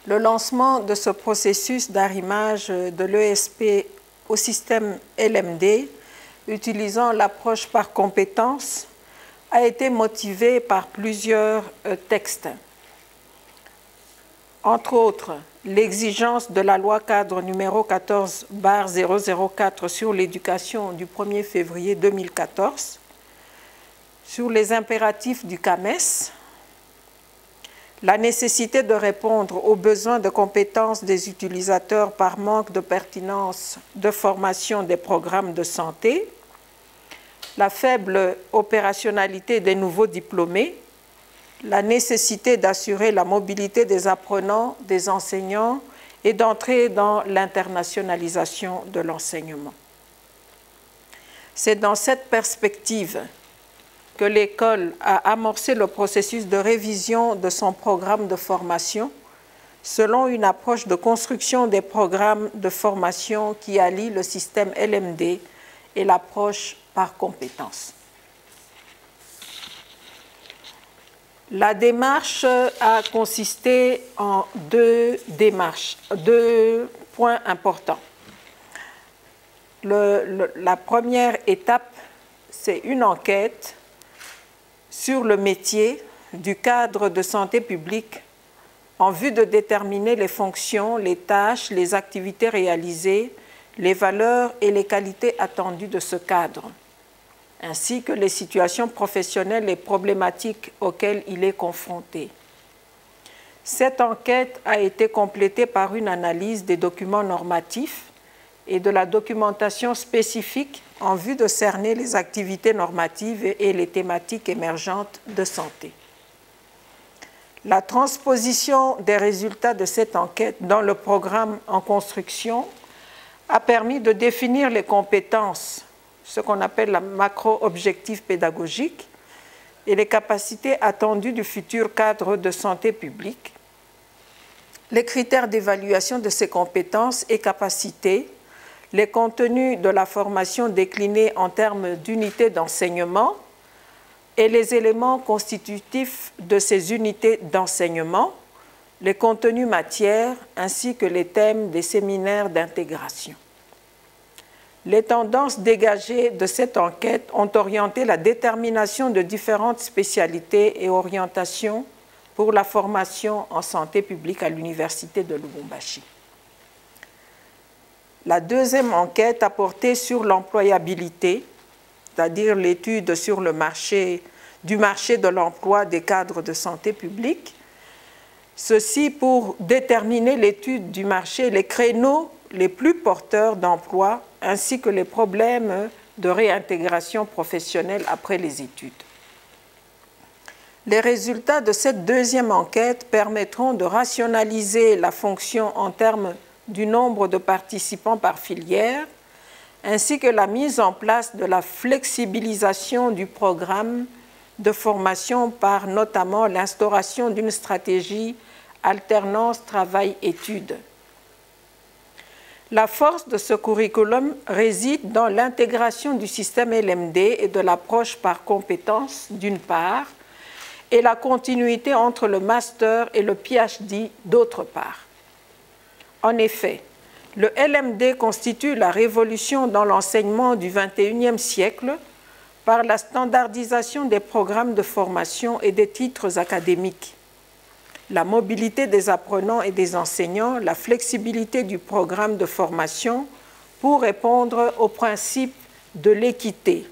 Le lancement de ce processus d'arrimage de l'ESP au système LMD, utilisant l'approche par compétences, a été motivé par plusieurs textes. Entre autres, l'exigence de la loi cadre numéro 14/004 sur l'éducation du 1er février 2014, sur les impératifs du CAMES, la nécessité de répondre aux besoins de compétences des utilisateurs par manque de pertinence de formation des programmes de santé, la faible opérationnalité des nouveaux diplômés, la nécessité d'assurer la mobilité des apprenants, des enseignants et d'entrer dans l'internationalisation de l'enseignement. C'est dans cette perspective que l'école a amorcé le processus de révision de son programme de formation selon une approche de construction des programmes de formation qui allie le système LMD et l'approche par compétences. La démarche a consisté en deux points importants. La première étape, c'est une enquête sur le métier du cadre de santé publique en vue de déterminer les fonctions, les tâches, les activités réalisées, les valeurs et les qualités attendues de ce cadre, ainsi que les situations professionnelles et problématiques auxquelles il est confronté. Cette enquête a été complétée par une analyse des documents normatifs et de la documentation spécifique en vue de cerner les activités normatives et les thématiques émergentes de santé. La transposition des résultats de cette enquête dans le programme en construction a permis de définir les compétences, ce qu'on appelle la macro-objectif pédagogique, et les capacités attendues du futur cadre de santé publique, les critères d'évaluation de ces compétences et capacités, les contenus de la formation déclinés en termes d'unités d'enseignement et les éléments constitutifs de ces unités d'enseignement, les contenus matières ainsi que les thèmes des séminaires d'intégration. Les tendances dégagées de cette enquête ont orienté la détermination de différentes spécialités et orientations pour la formation en santé publique à l'Université de Lubumbashi. La deuxième enquête a porté sur l'employabilité, c'est-à-dire l'étude sur le marché de l'emploi des cadres de santé publique. Ceci pour déterminer l'étude du marché, les créneaux les plus porteurs d'emploi, ainsi que les problèmes de réintégration professionnelle après les études. Les résultats de cette deuxième enquête permettront de rationaliser la fonction en termes du nombre de participants par filière, ainsi que la mise en place de la flexibilisation du programme de formation par notamment l'instauration d'une stratégie alternance travail-études. La force de ce curriculum réside dans l'intégration du système LMD et de l'approche par compétences d'une part, et la continuité entre le master et le PhD d'autre part. En effet, le LMD constitue la révolution dans l'enseignement du XXIe siècle par la standardisation des programmes de formation et des titres académiques, la mobilité des apprenants et des enseignants, la flexibilité du programme de formation pour répondre au principe de l'équité.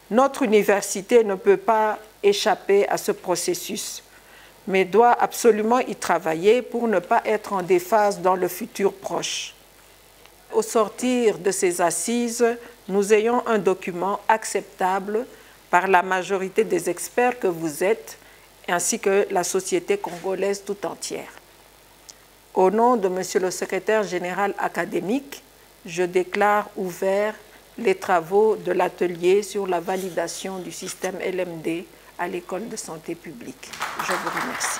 Notre université ne peut pas échapper à ce processus, mais doit absolument y travailler pour ne pas être en déphase dans le futur proche. Au sortir de ces assises, nous ayons un document acceptable par la majorité des experts que vous êtes, ainsi que la société congolaise tout entière. Au nom de Monsieur le secrétaire général académique, je déclare ouverts les travaux de l'atelier sur la validation du système LMD à l'École de santé publique. Je vous remercie.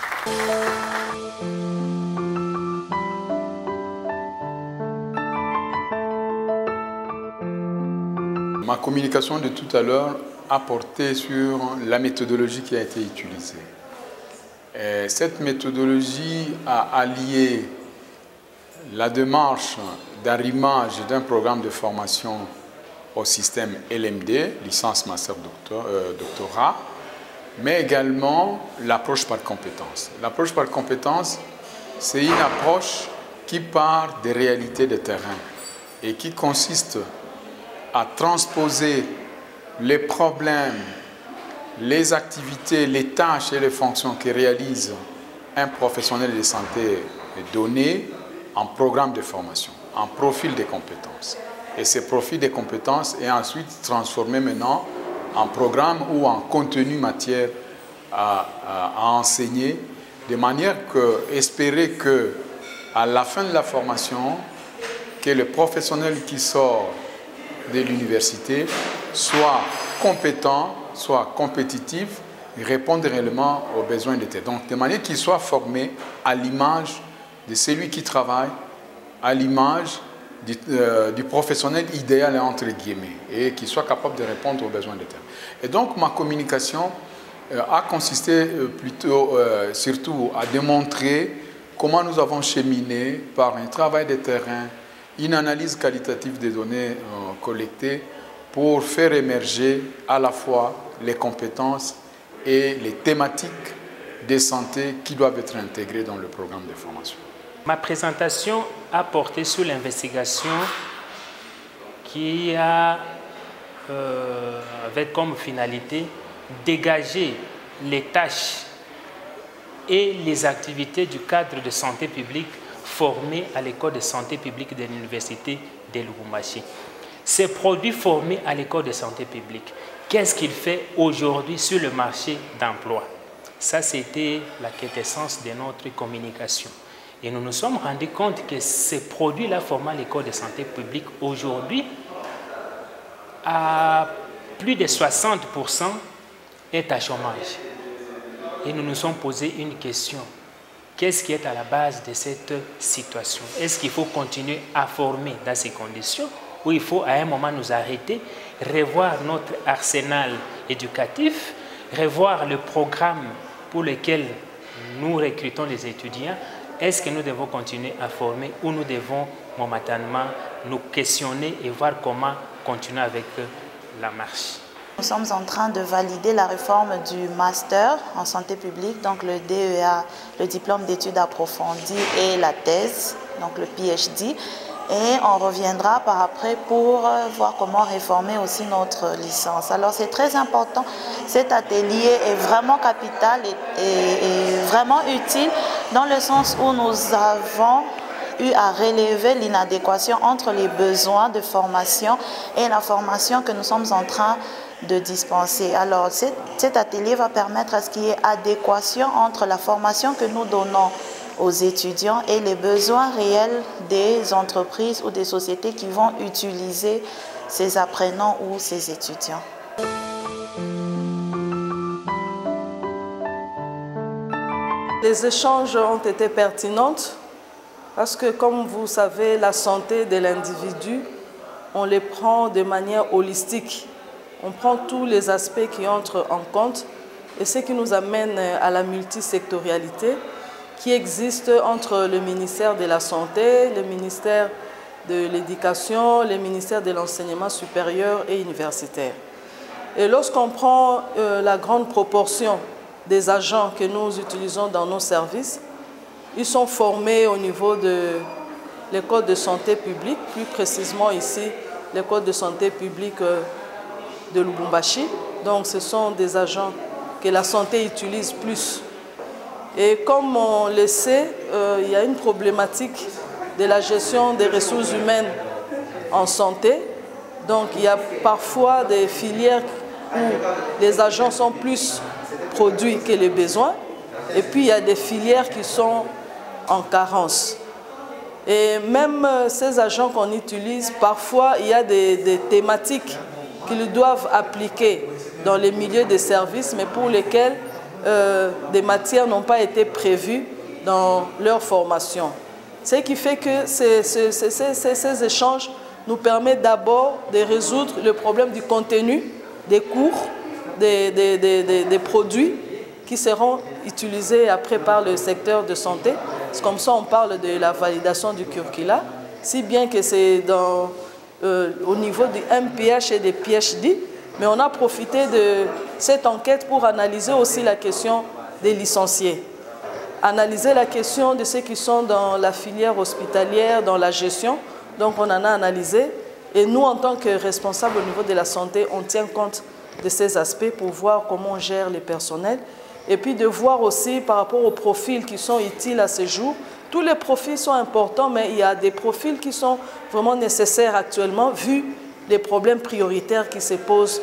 Ma communication de tout à l'heure a porté sur la méthodologie qui a été utilisée. Cette méthodologie a allié la démarche d'arrimage d'un programme de formation au système LMD, licence, master, doctorat, mais également l'approche par compétence. L'approche par compétence, c'est une approche qui part des réalités de terrain et qui consiste à transposer les problèmes, les activités, les tâches et les fonctions que réalise un professionnel de santé donné en programme de formation, en profil de compétences. Et ce profil de compétences est ensuite transformé maintenant en programme ou en contenu matière à enseigner, de manière que, espérer que à la fin de la formation, que le professionnel qui sort de l'université soit compétent, soit compétitif, et réponde réellement aux besoins de terrain. Donc, de manière qu'il soit formé à l'image de celui qui travaille, à l'image du professionnel idéal, entre guillemets, et qu'il soit capable de répondre aux besoins de terrain. Et donc, ma communication a consisté surtout à démontrer comment nous avons cheminé par un travail de terrain, une analyse qualitative des données collectées pour faire émerger à la fois les compétences et les thématiques de santé qui doivent être intégrées dans le programme de formation. Ma présentation a porté sur l'investigation qui a avec comme finalité dégager les tâches et les activités du cadre de santé publique formé à l'école de santé publique de l'université de Lubumbashi. Ces produits formés à l'école de santé publique, qu'est-ce qu'il fait aujourd'hui sur le marché d'emploi? Ça, c'était la quintessence de notre communication. Et nous nous sommes rendus compte que ces produits-là formés à l'école de santé publique aujourd'hui, à plus de 60% est à chômage. Et nous nous sommes posé une question. Qu'est-ce qui est à la base de cette situation? Est-ce qu'il faut continuer à former dans ces conditions ou il faut à un moment nous arrêter, revoir notre arsenal éducatif, revoir le programme pour lequel nous recrutons les étudiants? Est-ce que nous devons continuer à former ou nous devons momentanément nous questionner et voir comment continuer avec la marche? Nous sommes en train de valider la réforme du master en santé publique, donc le DEA, le diplôme d'études approfondies et la thèse, donc le PhD. Et on reviendra par après pour voir comment réformer aussi notre licence. Alors c'est très important, cet atelier est vraiment capital et vraiment utile dans le sens où nous avons eu à relever l'inadéquation entre les besoins de formation et la formation que nous sommes en train de dispenser. Alors cet atelier va permettre à ce qu'il y ait adéquation entre la formation que nous donnons aux étudiants et les besoins réels des entreprises ou des sociétés qui vont utiliser ces apprenants ou ces étudiants. Les échanges ont été pertinents parce que, comme vous savez, la santé de l'individu, on les prend de manière holistique. On prend tous les aspects qui entrent en compte et ce qui nous amène à la multisectorialité qui existe entre le ministère de la Santé, le ministère de l'Éducation, le ministère de l'Enseignement supérieur et universitaire. Et lorsqu'on prend la grande proportion des agents que nous utilisons dans nos services, ils sont formés au niveau de l'école de santé publique, plus précisément ici, l'école de santé publique de Lubumbashi. Donc ce sont des agents que la santé utilise plus. Et comme on le sait, il y a une problématique de la gestion des ressources humaines en santé. Donc il y a parfois des filières où les agents sont plus produits que les besoins. Et puis il y a des filières qui sont en carence. Et même ces agents qu'on utilise, parfois il y a des thématiques qu'ils doivent appliquer dans les milieux de services, mais pour lesquelles des matières n'ont pas été prévues dans leur formation. Ce qui fait que ces échanges nous permettent d'abord de résoudre le problème du contenu, des cours, des produits qui seront utilisés après par le secteur de santé. Comme ça, on parle de la validation du curricula, si bien que c'est au niveau du MPH et des PhD, mais on a profité de cette enquête pour analyser aussi la question des licenciés. Analyser la question de ceux qui sont dans la filière hospitalière, dans la gestion. Donc on en a analysé. Et nous, en tant que responsables au niveau de la santé, on tient compte de ces aspects pour voir comment on gère les personnels. Et puis de voir aussi par rapport aux profils qui sont utiles à ce jour. Tous les profils sont importants, mais il y a des profils qui sont vraiment nécessaires actuellement, vu les problèmes prioritaires qui se posent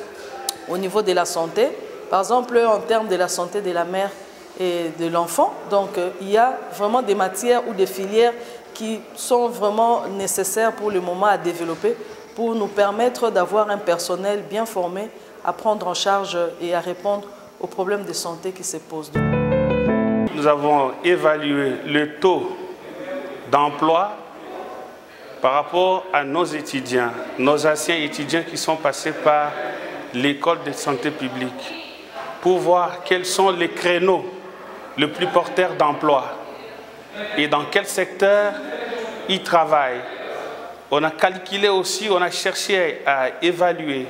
au niveau de la santé. Par exemple, en termes de la santé de la mère et de l'enfant. Donc, il y a vraiment des matières ou des filières qui sont vraiment nécessaires pour le moment à développer pour nous permettre d'avoir un personnel bien formé à prendre en charge et à répondre aux problèmes de santé qui se posent. Nous avons évalué le taux d'emploi par rapport à nos étudiants, nos anciens étudiants qui sont passés par l'école de santé publique, pour voir quels sont les créneaux les plus porteurs d'emploi et dans quel secteur ils travaillent. On a calculé aussi, on a cherché à évaluer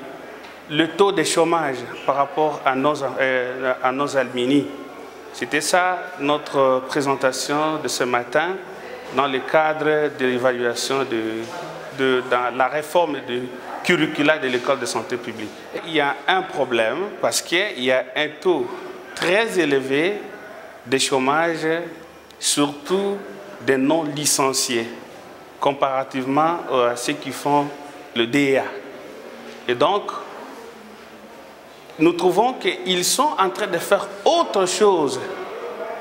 le taux de chômage par rapport à nos alumni. C'était ça notre présentation de ce matin dans le cadre de l'évaluation dans la réforme du curricula de l'école de santé publique. Il y a un problème parce qu'il y a un taux très élevé de chômage, surtout des non-licenciés, comparativement à ceux qui font le DEA. Et donc, nous trouvons qu'ils sont en train de faire autre chose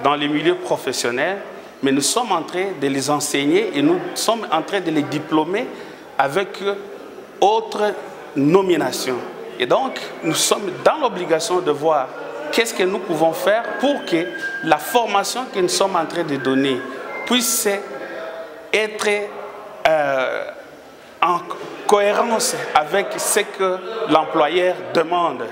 dans les milieux professionnels, mais nous sommes en train de les enseigner et nous sommes en train de les diplômer avec autre nomination. Et donc, nous sommes dans l'obligation de voir qu'est-ce que nous pouvons faire pour que la formation que nous sommes en train de donner puisse être en cohérence avec ce que l'employeur demande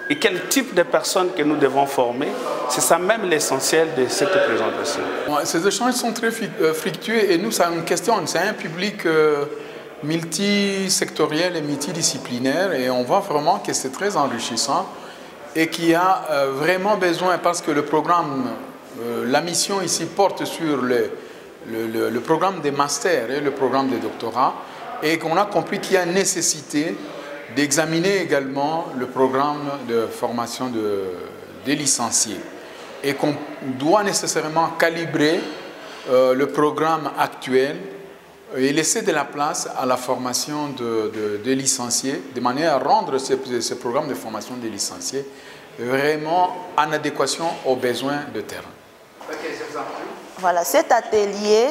et quel type de personnes que nous devons former. C'est ça même l'essentiel de cette présentation. Ces échanges sont très fructueux et nous, c'est une question, c'est un public multisectoriel et multidisciplinaire et on voit vraiment que c'est très enrichissant et qu'il y a vraiment besoin, parce que le programme, la mission ici porte sur le programme des masters et le programme des doctorats, et qu'on a compris qu'il y a nécessité d'examiner également le programme de formation des licenciés et qu'on doit nécessairement calibrer le programme actuel et laisser de la place à la formation des licenciés, de manière à rendre ce programme de formation des licenciés vraiment en adéquation aux besoins de terrain. Voilà, cet atelier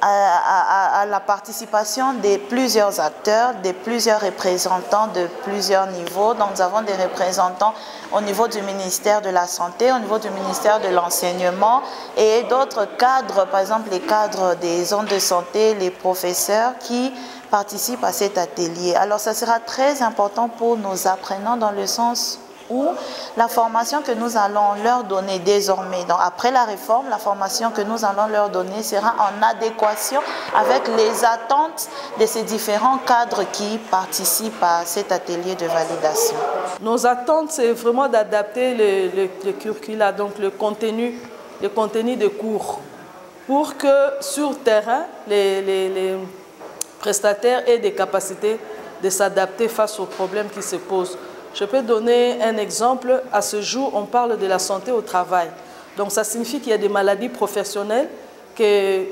a la participation de plusieurs acteurs, de plusieurs représentants de plusieurs niveaux. Donc nous avons des représentants au niveau du ministère de la Santé, au niveau du ministère de l'Enseignement et d'autres cadres, par exemple les cadres des zones de santé, les professeurs qui participent à cet atelier. Alors ça sera très important pour nos apprenants dans le sens où la formation que nous allons leur donner désormais, donc après la réforme, la formation que nous allons leur donner sera en adéquation avec les attentes de ces différents cadres qui participent à cet atelier de validation. Nos attentes, c'est vraiment d'adapter le curricula, donc le contenu de cours, pour que sur terrain, les prestataires aient des capacités de s'adapter face aux problèmes qui se posent. Je peux donner un exemple. À ce jour, on parle de la santé au travail. Donc, ça signifie qu'il y a des maladies professionnelles que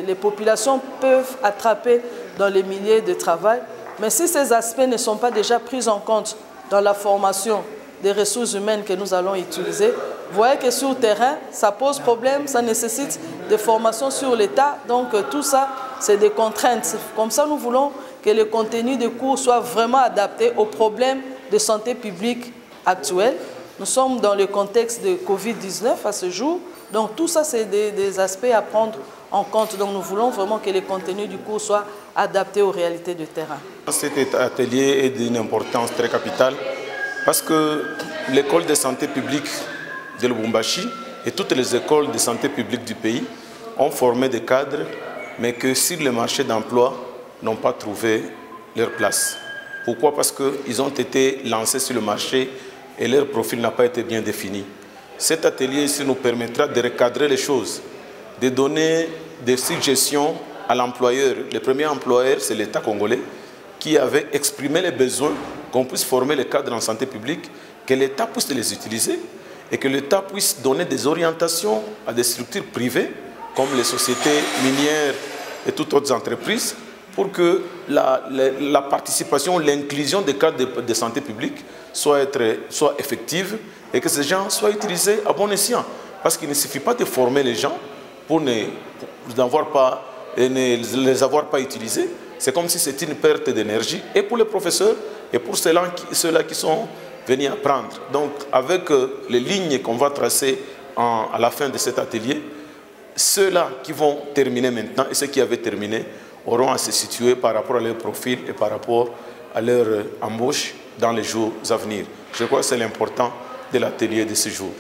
les populations peuvent attraper dans les milieux de travail. Mais si ces aspects ne sont pas déjà pris en compte dans la formation des ressources humaines que nous allons utiliser, vous voyez que sur le terrain, ça pose problème, ça nécessite des formations sur l'État. Donc, tout ça, c'est des contraintes. Comme ça, nous voulons que le contenu des cours soit vraiment adapté aux problèmes de santé publique actuels. Nous sommes dans le contexte de Covid-19 à ce jour. Donc tout ça, c'est des aspects à prendre en compte. Donc nous voulons vraiment que le contenu du cours soit adapté aux réalités de terrain. Cet atelier est d'une importance très capitale parce que l'école de santé publique de Lubumbashi et toutes les écoles de santé publique du pays ont formé des cadres, mais que sur le marché d'emploi, n'ont pas trouvé leur place. Pourquoi? Parce qu'ils ont été lancés sur le marché et leur profil n'a pas été bien défini. Cet atelier ici nous permettra de recadrer les choses, de donner des suggestions à l'employeur. Le premier employeur, c'est l'État congolais, qui avait exprimé les besoins qu'on puisse former les cadres en santé publique, que l'État puisse les utiliser et que l'État puisse donner des orientations à des structures privées, comme les sociétés minières et toutes autres entreprises, pour que la participation, l'inclusion des cadres de santé publique soit effective et que ces gens soient utilisés à bon escient. Parce qu'il ne suffit pas de former les gens pour ne les avoir pas utilisés. C'est comme si c'était une perte d'énergie et pour les professeurs et pour ceux-là qui sont venus apprendre. Donc avec les lignes qu'on va tracer à la fin de cet atelier, ceux-là qui vont terminer maintenant et ceux qui avaient terminé auront à se situer par rapport à leur profil et par rapport à leur embauche dans les jours à venir. Je crois que c'est l'important de l'atelier de ce jour.